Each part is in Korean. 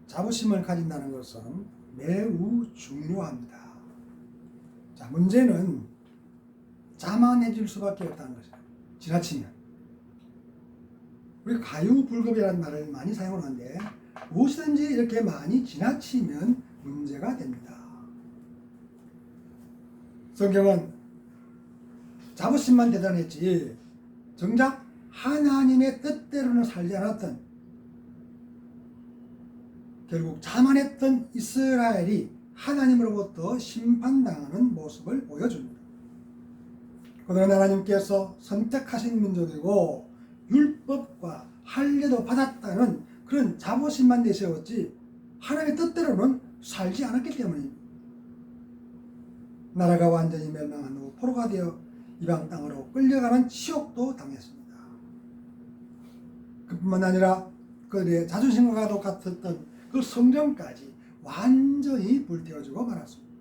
자부심을 가진다는 것은 매우 중요합니다. 자, 문제는 자만해질 수밖에 없다는 것이죠. 지나치면. 우리 가유불급이라는 말을 많이 사용하는데 무엇이든지 이렇게 많이 지나치면 문제가 됩니다. 성경은 자부심만 대단했지 정작 하나님의 뜻대로는 살지 않았던, 결국 자만했던 이스라엘이 하나님으로부터 심판당하는 모습을 보여줍니다. 그들은 하나님께서 선택하신 민족이고 율법과 할례도 받았다는 그런 자부심만 내세웠지 하나님의 뜻대로는 살지 않았기 때문입니다. 나라가 완전히 멸망한 후 포로가 되어 이방 땅으로 끌려가는 치욕도 당했습니다. 그뿐만 아니라 그들의 자존심과도 같았던 그 성전까지 완전히 불태워지고 말았습니다.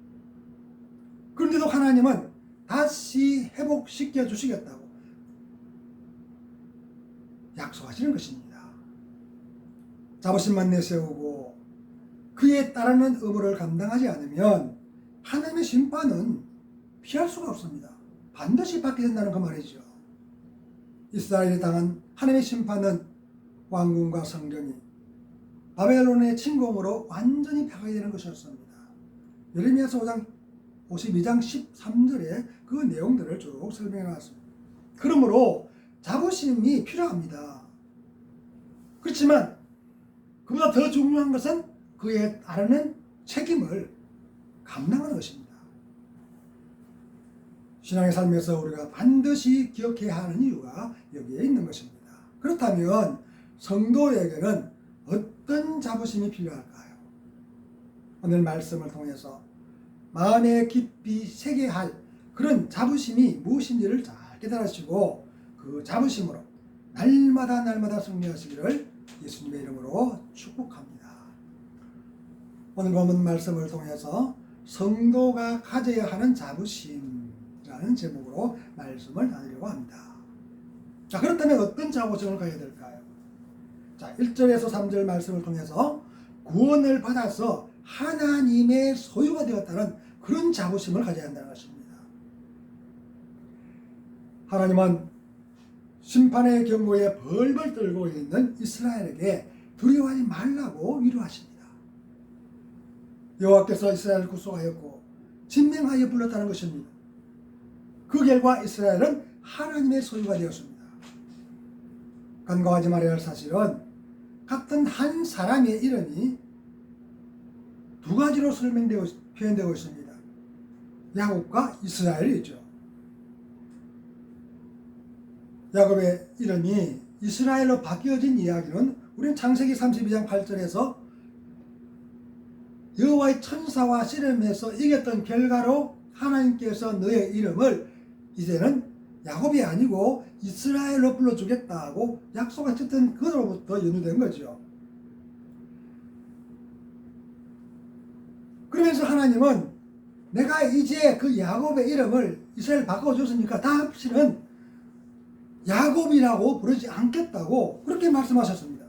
그런데도 하나님은 다시 회복시켜 주시겠다고 약속하시는 것입니다. 자부심만 내세우고 그에 따르는 의무를 감당하지 않으면 하나님의 심판은 피할 수가 없습니다. 반드시 받게 된다는 그 말이죠. 이스라엘이 당한 하나님의 심판은 왕궁과 성전이 바벨론의 침공으로 완전히 파괴되는 것이었습니다. 예레미야서 52장 13절에 그 내용들을 쭉 설명해 놨습니다. 그러므로 자부심이 필요합니다. 그렇지만 그보다 더 중요한 것은 그에 따르는 책임을 감당하는 것입니다. 신앙의 삶에서 우리가 반드시 기억해야 하는 이유가 여기에 있는 것입니다. 그렇다면 성도에게는 어떤 자부심이 필요할까요? 오늘 말씀을 통해서 마음에 깊이 새겨야 할 그런 자부심이 무엇인지를 잘 깨달으시고 그 자부심으로 날마다 승리하시기를 예수님의 이름으로 축복합니다. 오늘 본문 말씀을 통해서 성도가 가져야 하는 자부심이라는 제목으로 말씀을 나누려고 합니다. 자, 그렇다면 어떤 자부심을 가져야 될까요? 자, 1절에서 3절 말씀을 통해서 구원을 받아서 하나님의 소유가 되었다는 그런 자부심을 가져야 한다는 것입니다. 하나님은 심판의 경고에 벌벌 떨고 있는 이스라엘에게 두려워하지 말라고 위로하십니다. 여호와께서 이스라엘을 구속하였고 진명하여 불렀다는 것입니다. 그 결과 이스라엘은 하나님의 소유가 되었습니다. 간과하지 말아야 할 사실은 같은 한 사람의 이름이 두 가지로 표현되고 있습니다. 야곱과 이스라엘이죠. 야곱의 이름이 이스라엘로 바뀌어진 이야기는 우리는 창세기 32장 8절에서 여호와의 천사와 씨름해서 이겼던 결과로 하나님께서 너의 이름을 이제는 야곱이 아니고 이스라엘로 불러주겠다고 약속하셨던 그로부터 연유된 거죠. 그러면서 하나님은 내가 이제 그 야곱의 이름을 이스라엘 바꿔줬으니까 다시는 야곱이라고 부르지 않겠다고 그렇게 말씀하셨습니다.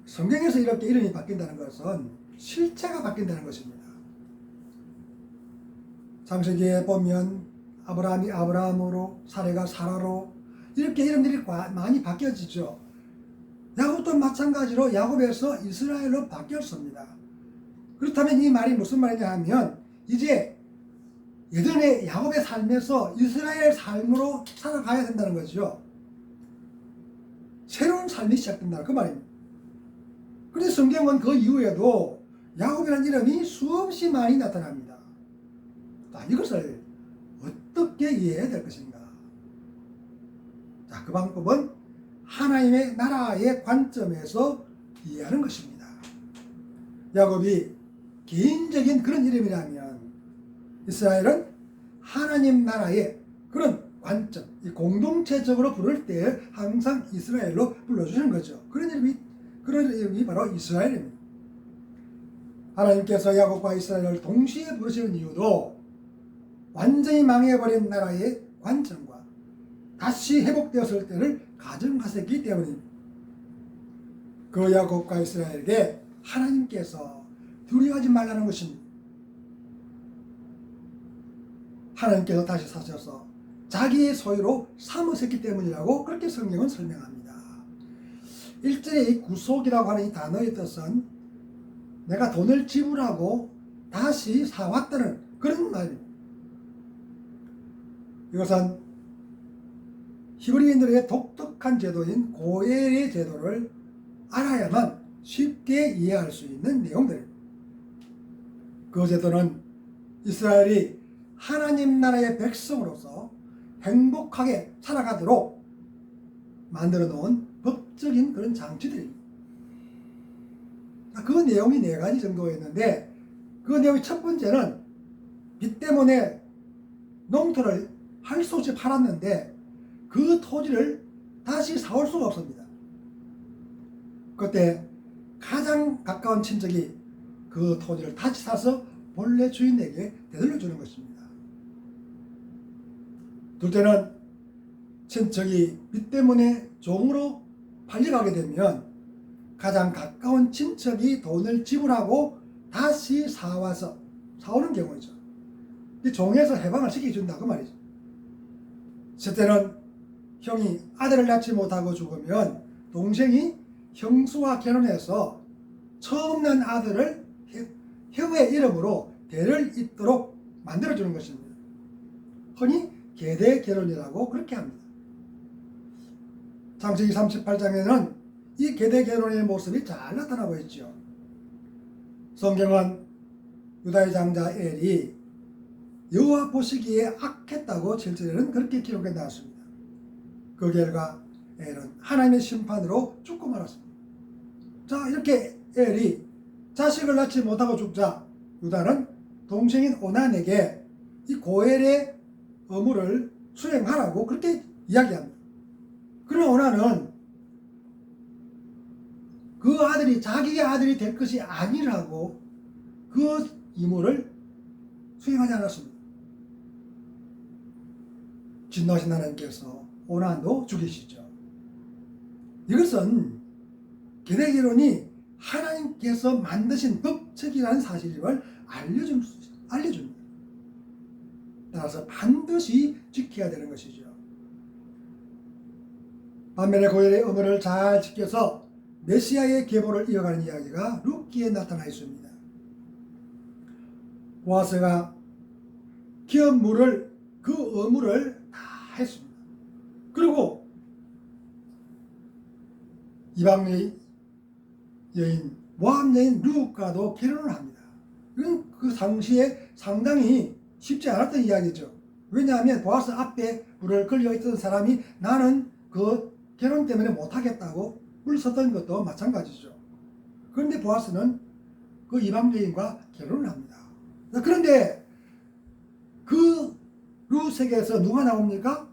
성경에서 이렇게 이름이 바뀐다는 것은 실체가 바뀐다는 것입니다. 창세기에 보면 아브라함이 아브라함으로, 사레가 사라로 이렇게 이름들이 많이 바뀌어지죠. 야곱도 마찬가지로 야곱에서 이스라엘로 바뀌었습니다. 그렇다면 이 말이 무슨 말이냐 하면 이제 예전에 야곱의 삶에서 이스라엘 삶으로 살아가야 된다는 거죠. 새로운 삶이 시작된다 그 말입니다. 그런데 성경은 그 이후에도 야곱이라는 이름이 수없이 많이 나타납니다. 자, 이것을 어떻게 이해해야 될 것인가? 자, 그 방법은 하나님의 나라의 관점에서 이해하는 것입니다. 야곱이 개인적인 그런 이름이라면 이스라엘은 하나님 나라의 그런 관점, 이 공동체적으로 부를 때 항상 이스라엘로 불러주시는 거죠. 그런 이름이 바로 이스라엘입니다. 하나님께서 야곱과 이스라엘을 동시에 부르시는 이유도 완전히 망해버린 나라의 관점과 다시 회복되었을 때를 가정하셨기 때문입니다. 그 야곱과 이스라엘에게 하나님께서 두려워하지 말라는 것입니다. 하나님께서 다시 사셔서 자기의 소유로 삼으셨기 때문이라고 그렇게 성경은 설명합니다. 1절의 이 구속이라고 하는 이 단어의 뜻은 내가 돈을 지불하고 다시 사왔다는 그런 말입니다. 이것은 히브리인들의 독특한 제도인 고엘의 제도를 알아야만 쉽게 이해할 수 있는 내용들입니다. 그 제도는 이스라엘이 하나님 나라의 백성으로서 행복하게 살아가도록 만들어 놓은 법적인 그런 장치들입니다. 그 내용이 4가지 정도였는데, 그 내용의 첫 번째는 빚 때문에 농토를 할 수 없이 팔았는데 그 토지를 다시 사올 수가 없습니다. 그때 가장 가까운 친척이 그 토지를 다시 사서 본래 주인에게 되돌려 주는 것입니다. 둘째는 친척이 빚 때문에 종으로 팔려가게 되면 가장 가까운 친척이 돈을 지불하고 다시 사오는 경우이죠. 종에서 해방을 시켜준다 그 말이죠. 셋째는 형이 아들을 낳지 못하고 죽으면 동생이 형수와 결혼해서 처음 난 아들을 형의 이름으로 대를 잇도록 만들어주는 것입니다. 흔히 계대 결혼이라고 그렇게 합니다. 창세기 38장에는 이 계대 결혼의 모습이 잘 나타나고 있죠. 성경은 유다의 장자 엘이 여호와 보시기에 악했다고 7절에는 그렇게 기록해 놨습니다. 그 결과 엘은 하나님의 심판으로 죽고 말았습니다. 자, 이렇게 엘이 자식을 낳지 못하고 죽자 유다는 동생인 오난에게 이 고엘의 의무를 수행하라고 그렇게 이야기합니다. 그러나 오난은 그 아들이 자기의 아들이 될 것이 아니라고 그 의무를 수행하지 않았습니다. 진노하신 하나님께서 오난도 죽이시죠. 이것은 계대결혼이 하나님께서 만드신 법칙이라는 사실을 알려줍니다. 따라서 반드시 지켜야 되는 것이죠. 반면에 고엘의 의무를 잘 지켜서 메시아의 계보를 이어가는 이야기가 룻기에 나타나 있습니다. 보아스가 기업 물을 그 의무를 다 했습니다. 그리고 이방 여인 모압 여인 룻과도 결혼을 합니다. 이건 그 당시에 상당히 쉽지 않았던 이야기죠. 왜냐하면 보아스 앞에 불을 걸려 있던 사람이 나는 그 결혼 때문에 못하겠다고 물섰던 것도 마찬가지죠. 그런데 보아스는 그 이방 여인과 결혼을 합니다. 그런데 그 룻에게서 누가 나옵니까?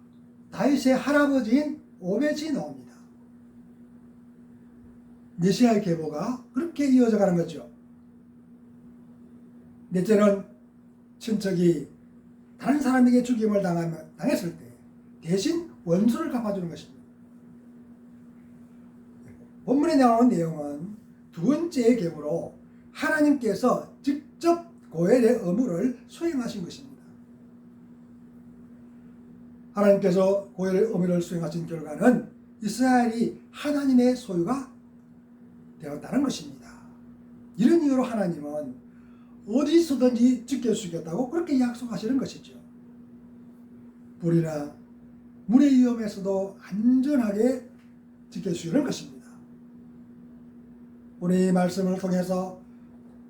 다윗의 할아버지인 오벳이 나옵니다. 메시아의 계보가 그렇게 이어져 가는 거죠. 넷째는 친척이 다른 사람에게 죽임을 당했을 때 대신 원수를 갚아주는 것입니다. 본문에 나오는 내용은 두 번째의 계보로 하나님께서 직접 고엘의 의무를 수행하신 것입니다. 하나님께서 고엘의 의무를 수행하신 결과는 이스라엘이 하나님의 소유가 되었다는 것입니다. 이런 이유로 하나님은 어디서든지 지켜주시겠다고 그렇게 약속하시는 것이죠. 불이나 물의 위험에서도 안전하게 지켜주시는 것입니다. 우리 말씀을 통해서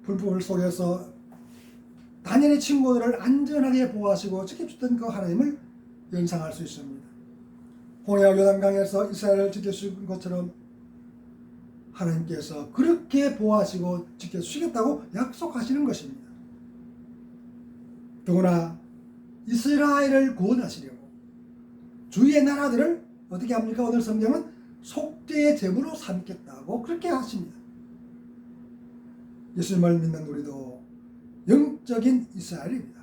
불법을 속에서 다니엘의 친구들을 안전하게 보호하시고 지켜주던 그 하나님을 연상할 수 있습니다. 홍해와 요단강에서 이스라엘을 지켜주신 것처럼 하나님께서 그렇게 보호하시고 지켜주시겠다고 약속하시는 것입니다. 더구나 이스라엘을 구원하시려고 주위의 나라들을 어떻게 합니까? 오늘 성경은 속죄의 제물로 삼겠다고 그렇게 하십니다. 예수님을 믿는 우리도 영적인 이스라엘입니다.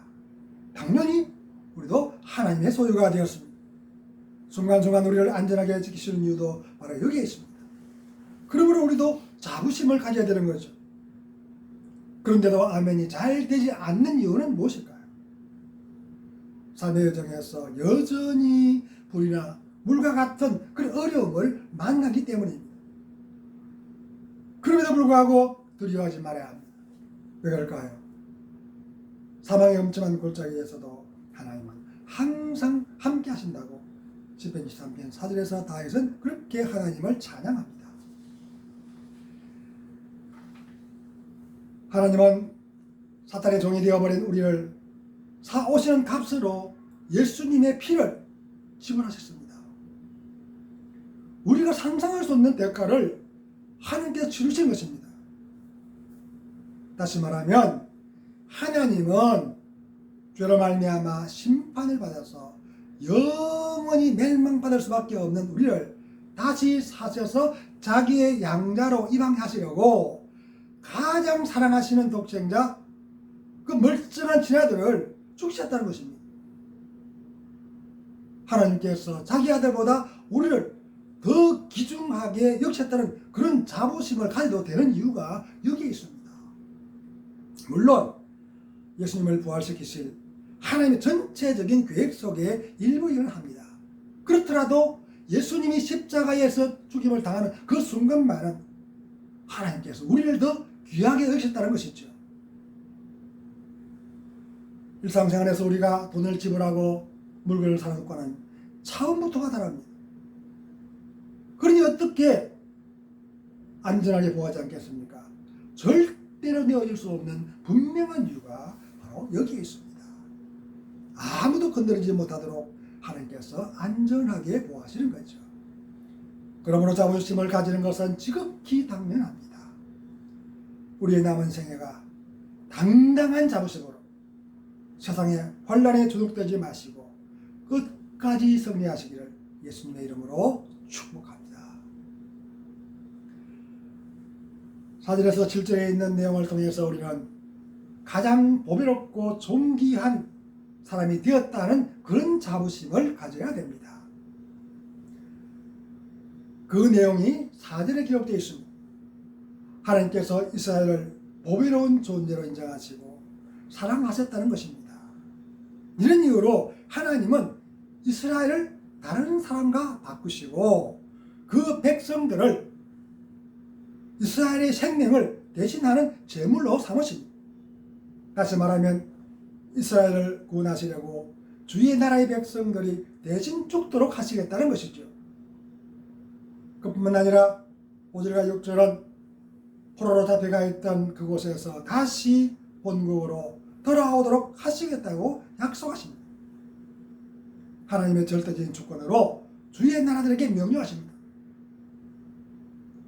당연히 우리도 하나님의 소유가 되었습니다. 순간순간 우리를 안전하게 지키시는 이유도 바로 여기에 있습니다. 그러므로 우리도 자부심을 가져야 되는 거죠. 그런데도 아멘이 잘 되지 않는 이유는 무엇일까요? 삶의 여정에서 여전히 불이나 물과 같은 그런 어려움을 만나기 때문입니다. 그럼에도 불구하고 두려워하지 말아야 합니다. 왜 그럴까요? 사망의 엄청난 골짜기에서도 하나님은 항상 함께 하신다고 시편 23편 4절에서 다윗은 그렇게 하나님을 찬양합니다. 하나님은 사탄의 종이 되어버린 우리를 사오시는 값으로 예수님의 피를 지불하셨습니다. 우리가 상상할 수 없는 대가를 하나님께서 치르신 것입니다. 다시 말하면 하나님은 죄로 말미암아 심판을 받아서 영원히 멸망받을 수밖에 없는 우리를 다시 사셔서 자기의 양자로 입양하시려고 가장 사랑하시는 독생자 그 멀쩡한 친아들을 죽이셨다는 것입니다. 하나님께서 자기 아들보다 우리를 더 귀중하게 여기셨다는 그런 자부심을 가져도 되는 이유가 여기에 있습니다. 물론 예수님을 부활시키실 하나님의 전체적인 계획 속에 일부이긴 합니다. 그렇더라도 예수님이 십자가에서 죽임을 당하는 그 순간만은 하나님께서 우리를 더 귀하게 여기셨다는 것이죠. 일상생활에서 우리가 돈을 지불하고 물건을 사는 것과는 차원부터가 다릅니다. 그러니 어떻게 안전하게 보호하지 않겠습니까? 절대로 내어질 수 없는 분명한 이유가 바로 여기에 있습니다. 아무도 건드리지 못하도록 하나님께서 안전하게 보호하시는 거죠. 그러므로 자부심을 가지는 것은 지극히 당연합니다. 우리의 남은 생애가 당당한 자부심으로 세상의 환란에 주눅들지 마시고 끝까지 승리하시기를 예수님의 이름으로 축복합니다. 4절에서 7절에 있는 내용을 통해서 우리는 가장 보배롭고 존귀한 사람이 되었다는 그런 자부심을 가져야 됩니다. 그 내용이 4절에 기록되어 있습니다. 하나님께서 이스라엘을 보배로운 존재로 인정하시고 사랑하셨다는 것입니다. 이런 이유로 하나님은 이스라엘을 다른 사람과 바꾸시고 그 백성들을 이스라엘의 생명을 대신하는 제물로 삼으십니다. 다시 말하면 이스라엘을 구원하시려고 주의 나라의 백성들이 대신 죽도록 하시겠다는 것이죠. 그뿐만 아니라 5절과 6절은 포로로 잡혀가 있던 그곳에서 다시 본국으로 돌아오도록 하시겠다고 약속하십니다. 하나님의 절대적인 주권으로 주의 나라들에게 명령하십니다.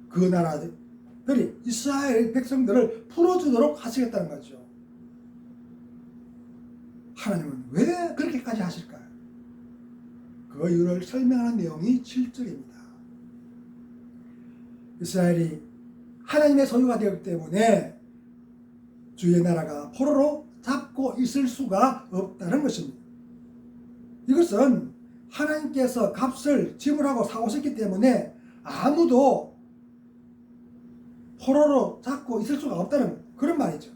그 나라들이 이스라엘 백성들을 풀어주도록 하시겠다는 거죠. 하나님은 왜 그렇게까지 하실까요? 그 이유를 설명하는 내용이 7절입니다. 이스라엘이 하나님의 소유가 되었기 때문에 주의 나라가 포로로 잡고 있을 수가 없다는 것입니다. 이것은 하나님께서 값을 지불하고 사오셨기 때문에 아무도 포로로 잡고 있을 수가 없다는 그런 말이죠.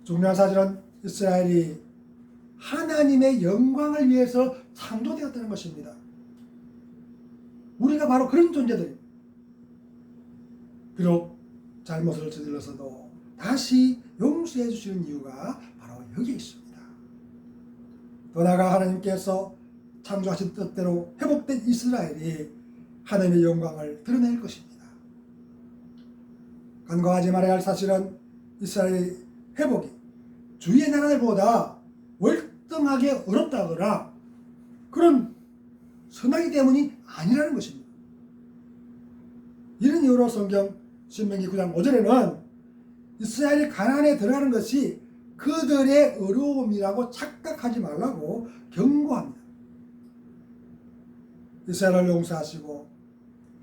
중요한 사실은 이스라엘이 하나님의 영광을 위해서 창조되었다는 것입니다. 우리가 바로 그런 존재들입니다. 비록 잘못을 저질러서도 다시 용서해 주시는 이유가 바로 여기에 있습니다. 더 나아가 하나님께서 창조하신 뜻대로 회복된 이스라엘이 하나님의 영광을 드러낼 것입니다. 간과하지 말아야 할 사실은 이스라엘의 회복이 주의 나라들보다 월등하게 어렵다거나 그런 선하기 때문이 아니라는 것입니다. 이런 이유로 성경 신명기 9장 5절에는 이스라엘이 가나안에 들어가는 것이 그들의 어려움이라고 착각하지 말라고 경고합니다. 이스라엘을 용서하시고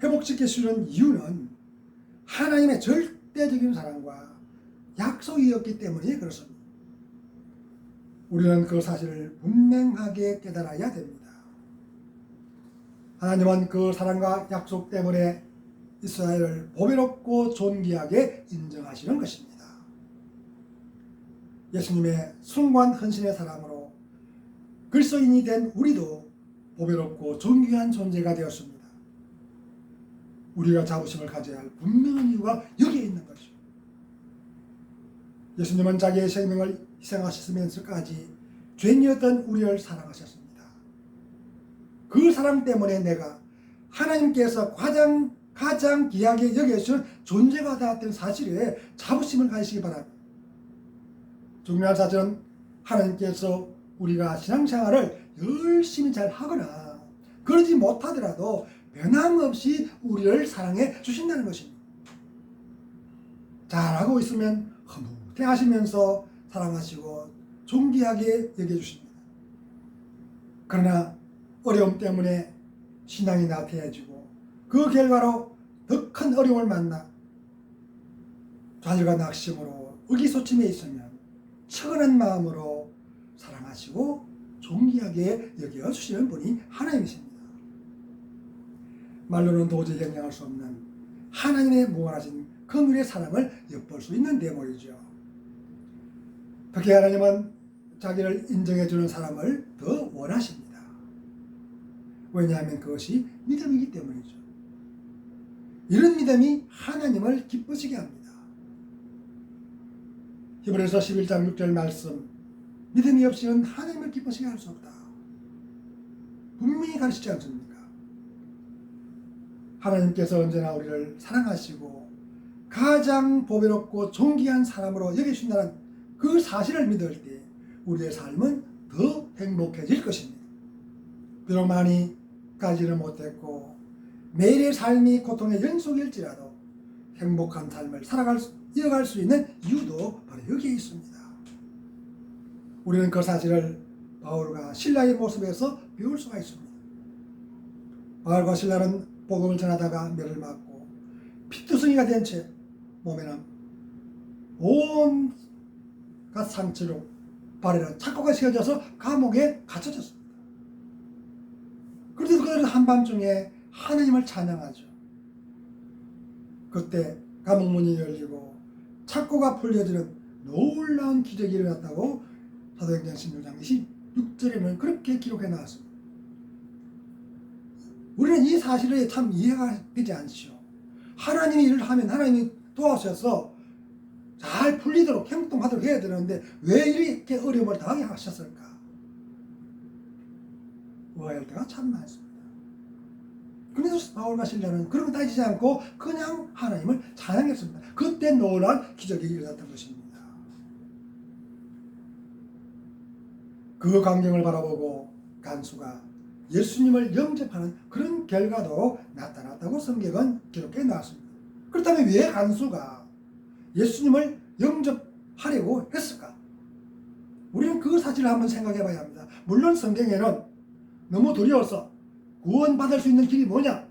회복시키시는 이유는 하나님의 절대적인 사랑과 약속이었기 때문에 그렇습니다. 우리는 그 사실을 분명하게 깨달아야 됩니다. 하나님은 그 사랑과 약속 때문에 이스라엘을 보배롭고 존귀하게 인정하시는 것입니다. 예수님의 숭고한 헌신의 사랑으로 그리스도인이 된 우리도 보배롭고 존귀한 존재가 되었습니다. 우리가 자부심을 가져야 할 분명한 이유가 여기에 있는 것이죠. 예수님은 자기의 생명을 희생하셨으면서까지 죄인이었던 우리를 사랑하셨습니다. 그 사랑 때문에 내가 하나님께서 가장 귀하게 여겨주신 존재가 되었던 사실에 자부심을 가지시기 바랍니다. 중요한 사실은 하나님께서 우리가 신앙생활을 열심히 잘 하거나 그러지 못하더라도 변함없이 우리를 사랑해 주신다는 것입니다. 잘하고 있으면 흐뭇해하시면서 사랑하시고 존귀하게 여겨주십니다. 그러나 어려움 때문에 신앙이 나태해지고 그 결과로 더 큰 어려움을 만나 좌절과 낙심으로 의기소침해 있으면 측은한 마음으로 사랑하시고 존귀하게 여겨주시는 분이 하나님이십니다. 말로는 도저히 형량할 수 없는 하나님의 무한하신 긍휼의 사랑을 엿볼 수 있는 대목이죠. 특히 하나님은 자기를 인정해주는 사람을 더 원하십니다. 왜냐하면 그것이 믿음이기 때문이죠. 이런 믿음이 하나님을 기쁘시게 합니다. 히브리서 11장 6절 말씀, 믿음이 없이는 하나님을 기쁘시게 할 수 없다. 분명히 가르치지 않습니까? 하나님께서 언제나 우리를 사랑하시고 가장 보배롭고 존귀한 사람으로 여기신다는 그 사실을 믿을 때 우리의 삶은 더 행복해질 것입니다. 비록 많이 가지는 못했고 매일의 삶이 고통의 연속일지라도 행복한 삶을 이어갈 수 있는 이유도 바로 여기에 있습니다. 우리는 그 사실을 바울과 신라의 모습에서 배울 수가 있습니다. 바울과 신라는 복음을 전하다가 매를 맞고 피투성이가 된 채 몸에는 온갖 상처로 발에는 착고가 씌워져서 감옥에 갇혀졌습니다. 그런데도 그들은 한밤중에 하나님을 찬양하죠. 그때 감옥문이 열리고 착고가 풀려지는 놀라운 기적이 일어났다고 사도행전 16장 26절에는 그렇게 기록해 나왔습니다. 우리는 이 사실에 참 이해가 되지 않죠. 하나님이 일을 하면 하나님이 도와주셔서 잘 풀리도록 행동하도록 해야 되는데 왜 이렇게 어려움을 당하게 하셨을까? 의아할 때가 참 많습니다. 그래서 바울과 실라는 그런 거 따지지 않고 그냥 하나님을 찬양했습니다. 그때 놀라운 기적이 일어났던 것입니다. 그 광경을 바라보고 간수가 예수님을 영접하는 그런 결과도 나타났다고 성경은 기록해 놨습니다. 그렇다면 왜 간수가 예수님을 영접하려고 했을까? 우리는 그 사실을 한번 생각해 봐야 합니다. 물론 성경에는 너무 두려워서 구원받을 수 있는 길이 뭐냐?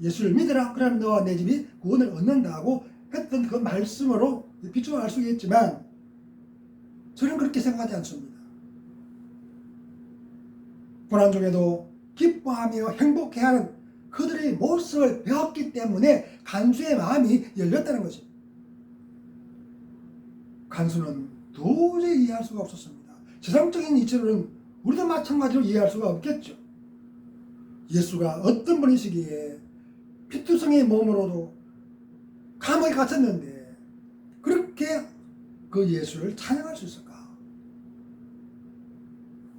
예수를 믿으라. 그러면 너와 내 집이 구원을 얻는다고 했던 그 말씀으로 비추어 알 수 있겠지만 저는 그렇게 생각하지 않습니다. 고난 중에도 기뻐하며 행복해하는 그들의 모습을 배웠기 때문에 간수의 마음이 열렸다는 것입니다. 간수는 도저히 이해할 수가 없었습니다. 세상적인 이치로는 우리도 마찬가지로 이해할 수가 없겠죠. 예수가 어떤 분이시기에 피투성의 몸으로도 감옥에 갇혔는데 그렇게 그 예수를 찬양할 수 있을까?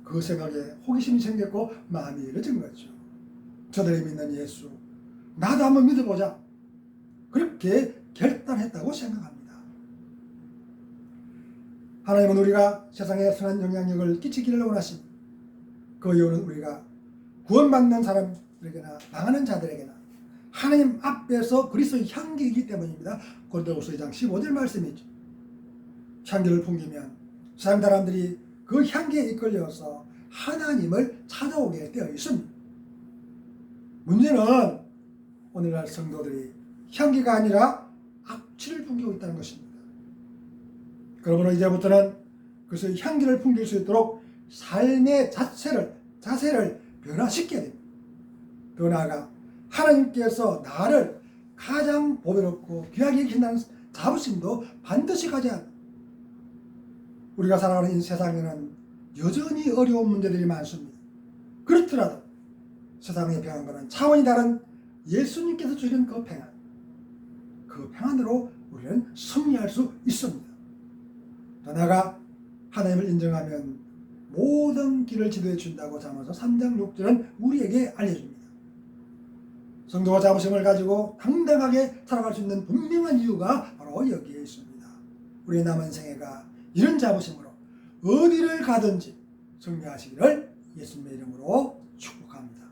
그 생각에 호기심이 생겼고 마음이 열어진 거죠. 저들이 믿는 예수, 나도 한번 믿어보자. 그렇게 결단했다고 생각합니다. 하나님은 우리가 세상에 선한 영향력을 끼치기를 원하십니다. 그 이유는 우리가 구원받는 사람들에게나 망하는 자들에게나 하나님 앞에서 그리스도의 향기이기 때문입니다. 고린도후서 2장 15절 말씀이죠. 향기를 풍기면 사람들이 그 향기에 이끌려서 하나님을 찾아오게 되어 있습니다. 문제는 오늘날 성도들이 향기가 아니라 악취를 풍기고 있다는 것입니다. 그러므로 이제부터는 그래서 향기를 풍길 수 있도록 삶의 자세를 변화시켜야 됩니다. 더 나아가 하나님께서 나를 가장 보배롭고 귀하게 여긴다는 자부심도 반드시 가져야 합니다. 우리가 살아가는 이 세상에는 여전히 어려운 문제들이 많습니다. 그렇더라도 세상의 평안과는 차원이 다른 예수님께서 주시는 그 평안, 그 평안으로 우리는 승리할 수 있습니다. 더 나아가 하나님을 인정하면 모든 길을 지도해 준다고 잠언서 3장 6절은 우리에게 알려줍니다. 성도가 자부심을 가지고 당당하게 살아갈 수 있는 분명한 이유가 바로 여기에 있습니다. 우리의 남은 생애가 이런 자부심으로 어디를 가든지 승리하시기를 예수님의 이름으로 축복합니다.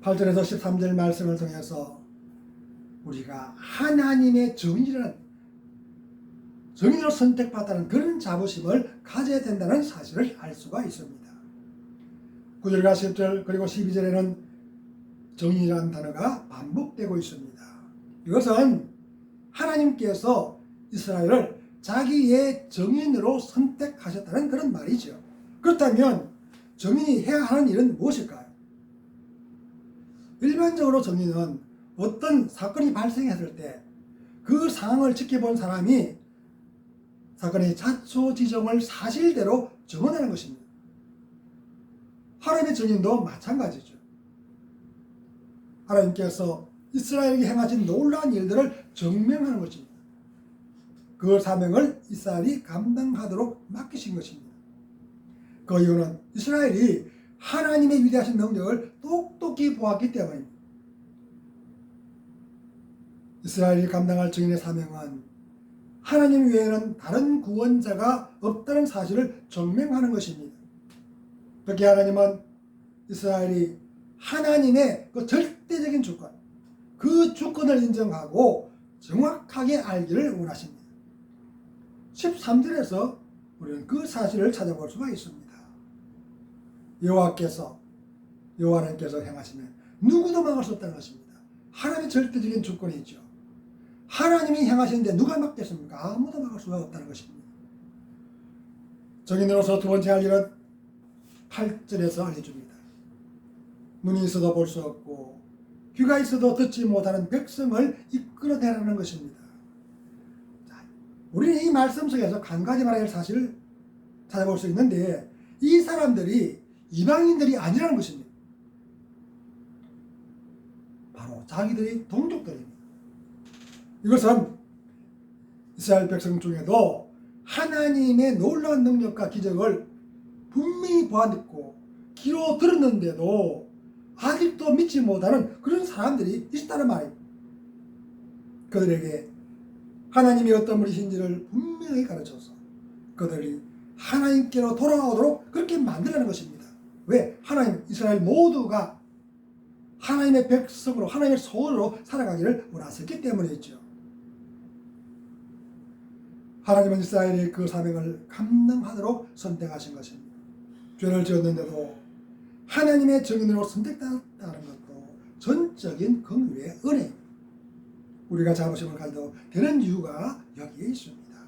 8절에서 13절 말씀을 통해서 우리가 하나님의 정인으로 선택받다는 그런 자부심을 가져야 된다는 사실을 알 수가 있습니다. 9절과 10절 그리고 12절에는 정인이라는 단어가 반복되고 있습니다. 이것은 하나님께서 이스라엘을 자기의 정인으로 선택하셨다는 그런 말이죠. 그렇다면 정인이 해야 하는 일은 무엇일까요? 일반적으로 정인은 어떤 사건이 발생했을 때 그 상황을 지켜본 사람이 사건의 자초지종을 사실대로 증언하는 것입니다. 하나님의 정인도 마찬가지죠. 하나님께서 이스라엘에게 행하신 놀라운 일들을 증명하는 것입니다. 그 사명을 이스라엘이 감당하도록 맡기신 것입니다. 그 이유는 이스라엘이 하나님의 위대하신 능력을 똑똑히 보았기 때문입니다. 이스라엘이 감당할 증인의 사명은 하나님 외에는 다른 구원자가 없다는 사실을 증명하는 것입니다. 특히 하나님은 이스라엘이 하나님의 그 절대적인 주권, 그 주권을 인정하고 정확하게 알기를 원하십니다. 13절에서 우리는 그 사실을 찾아볼 수가 있습니다. 여호와께서 행하시면 누구도 막을 수 없다는 것입니다. 하나님의 절대적인 주권이 있죠. 하나님이 행하시는데 누가 막겠습니까? 아무도 막을 수가 없다는 것입니다. 정인으로서 두 번째 할 일은 8절에서 알려줍니다. 눈이 있어도 볼 수 없고 귀가 있어도 듣지 못하는 백성을 이끌어내라는 것입니다. 자, 우리는 이 말씀 속에서 한 가지 말할 사실을 찾아볼 수 있는데 이 사람들이 이방인들이 아니라는 것입니다. 바로 자기들이 동족들입니다. 이것은 이스라엘 백성 중에도 하나님의 놀라운 능력과 기적을 분명히 보았고 귀로 들었는데도 아직도 믿지 못하는 그런 사람들이 있다는 말입니다. 그들에게 하나님이 어떤 분이신지를 분명히 가르쳐서 그들이 하나님께로 돌아오도록 그렇게 만들라는 것입니다. 왜? 하나님, 이스라엘 모두가 하나님의 백성으로 하나님의 소원으로 살아가기를 원하셨기 때문이죠. 하나님은 이스라엘이 그 사명을 감당하도록 선택하신 것입니다. 죄를 지었는데도 하나님의 정인으로 선택받았다는 것도 전적인 긍휼의 은혜입니다. 우리가 자부심을 가져도 되는 이유가 여기에 있습니다.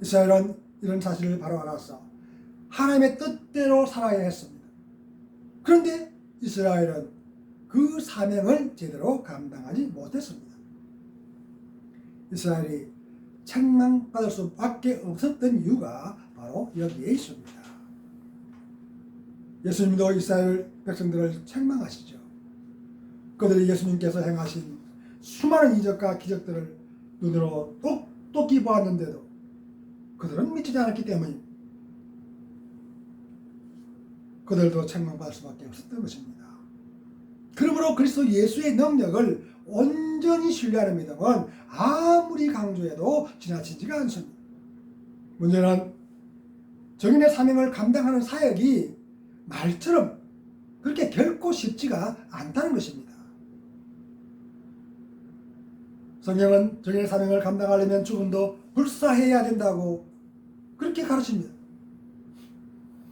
이스라엘은 이런 사실을 바로 알아서 하나님의 뜻대로 살아야 했습니다. 그런데 이스라엘은 그 사명을 제대로 감당하지 못했습니다. 이스라엘이 책망받을 수밖에 없었던 이유가 바로 여기에 있습니다. 예수님도 이스라엘 백성들을 책망하시죠. 그들이 예수님께서 행하신 수많은 이적과 기적들을 눈으로 똑똑히 보았는데도 그들은 믿지 않았기 때문에 그들도 책망받을 수밖에 없었던 것입니다. 그러므로 그리스도 예수의 능력을 온전히 신뢰하는 믿음은 아무리 강조해도 지나치지가 않습니다. 문제는 정인의 사명을 감당하는 사역이 말처럼 그렇게 결코 쉽지가 않다는 것입니다. 성경은 정인의 사명을 감당하려면 죽음도 불사해야 된다고 그렇게 가르칩니다.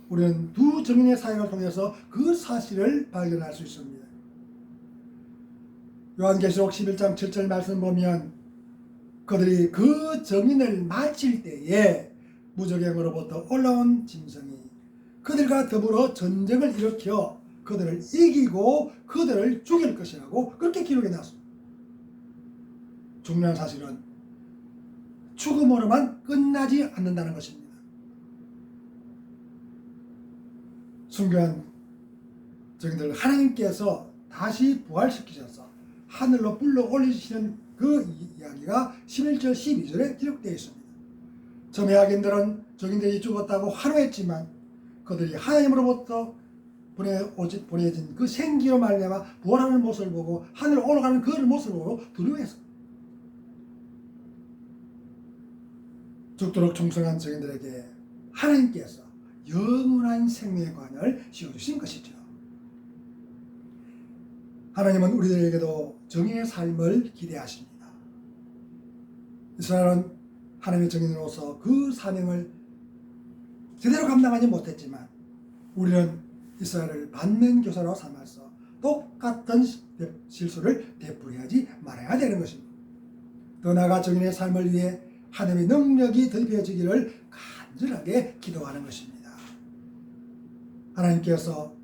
우리는 두 정인의 사역을 통해서 그 사실을 발견할 수 있습니다. 요한계시록 11장 7절 말씀 보면 그들이 그 정인을 마칠 때에 무저갱으로부터 올라온 짐승이 그들과 더불어 전쟁을 일으켜 그들을 이기고 그들을 죽일 것이라고 그렇게 기록해 놨습니다. 중요한 사실은 죽음으로만 끝나지 않는다는 것입니다. 순교한 저희들 하나님께서 다시 부활시키셔서 하늘로 불러 올리시는 그 이야기가 11절 12절에 기록되어 있습니다. 점회학인들은 저기들이 죽었다고 환호했지만 그들이 하나님으로부터 보내진 그 생기로 말미암아 부활하는 모습을 보고 하늘로 올라가는 그 모습을 보고 두려워했습니다. 죽도록 충성한 저희들에게 하나님께서 영원한 생명의 관을 씌워주신 것이죠. 하나님은 우리들에게도 정의의 삶을 기대하십니다. 이스라엘은 하나님의 정인으로서 그 사명을 제대로 감당하지 못했지만 우리는 이스라엘을 반면교사로 삼아서 똑같은 실수를 되풀이하지 말아야 되는 것입니다. 더 나아가 정인의 삶을 위해 하나님의 능력이 더입혀지기를 간절하게 기도하는 것입니다. 하나님께서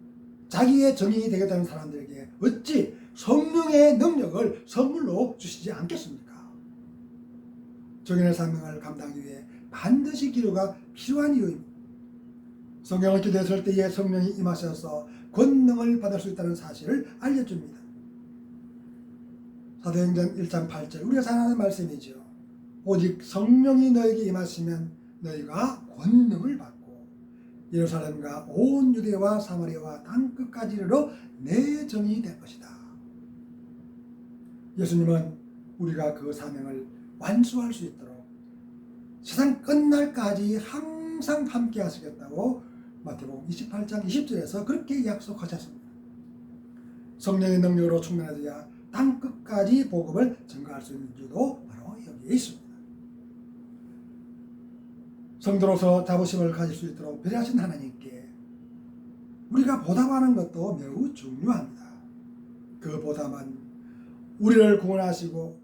자기의 정인이 되겠다는 사람들에게 어찌 성령의 능력을 선물로 주시지 않겠습니까? 정인의 사명을 감당하기 위해 반드시 기도가 필요한 이유입니다. 성경을 기도했을 때에 성령이 임하셔서 권능을 받을 수 있다는 사실을 알려줍니다. 사도행전 1장 8절 우리가 잘 아는 말씀이죠. 오직 성령이 너에게 임하시면 너희가 권능을 받고 예루살렘과 온 유대와 사마리아와 땅끝까지 이르러 내 정이 될 것이다. 예수님은 우리가 그 사명을 완수할 수 있도록 세상 끝날까지 항상 함께 하시겠다고 마태복음 28장 20절에서 그렇게 약속하셨습니다. 성령의 능력으로 충만해져야 땅끝까지 복음을 전가할 수 있는 이유도 바로 여기에 있습니다. 성도로서 자부심을 가질 수 있도록 배려하신 하나님께 우리가 보답하는 것도 매우 중요합니다. 그 보답은 우리를 구원하시고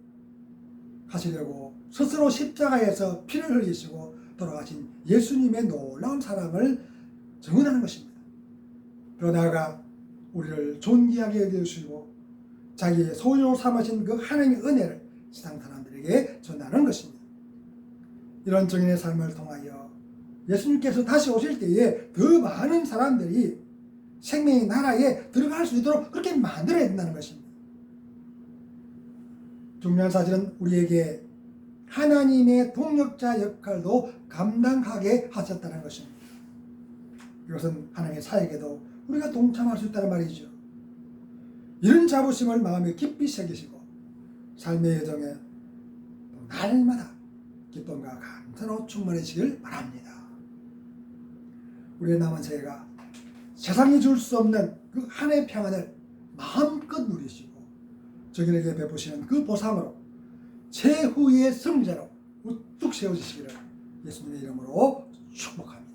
하시려고 스스로 십자가에서 피를 흘리시고 돌아가신 예수님의 놀라운 사랑을 증언하는 것입니다. 더 나아가 우리를 존귀하게 여겨주시고 자기의 소유로 삼으신 그 하나님의 은혜를 세상 사람들에게 전하는 것입니다. 이런 정인의 삶을 통하여 예수님께서 다시 오실 때에 더 많은 사람들이 생명의 나라에 들어갈 수 있도록 그렇게 만들어야 된다는 것입니다. 중요한 사실은 우리에게 하나님의 동력자 역할도 감당하게 하셨다는 것입니다. 이것은 하나님의 사역에도 우리가 동참할 수 있다는 말이죠. 이런 자부심을 마음에 깊이 새기시고 삶의 여정에 날마다 기쁨과 감사로 충만해지길 바랍니다. 우리의 남은 생애가 세상이 줄 수 없는 그 하나님의 평안을 마음껏 누리시고 저들에게 베푸시는 그 보상으로 최후의 승자로 우뚝 세워지시기를 예수님의 이름으로 축복합니다.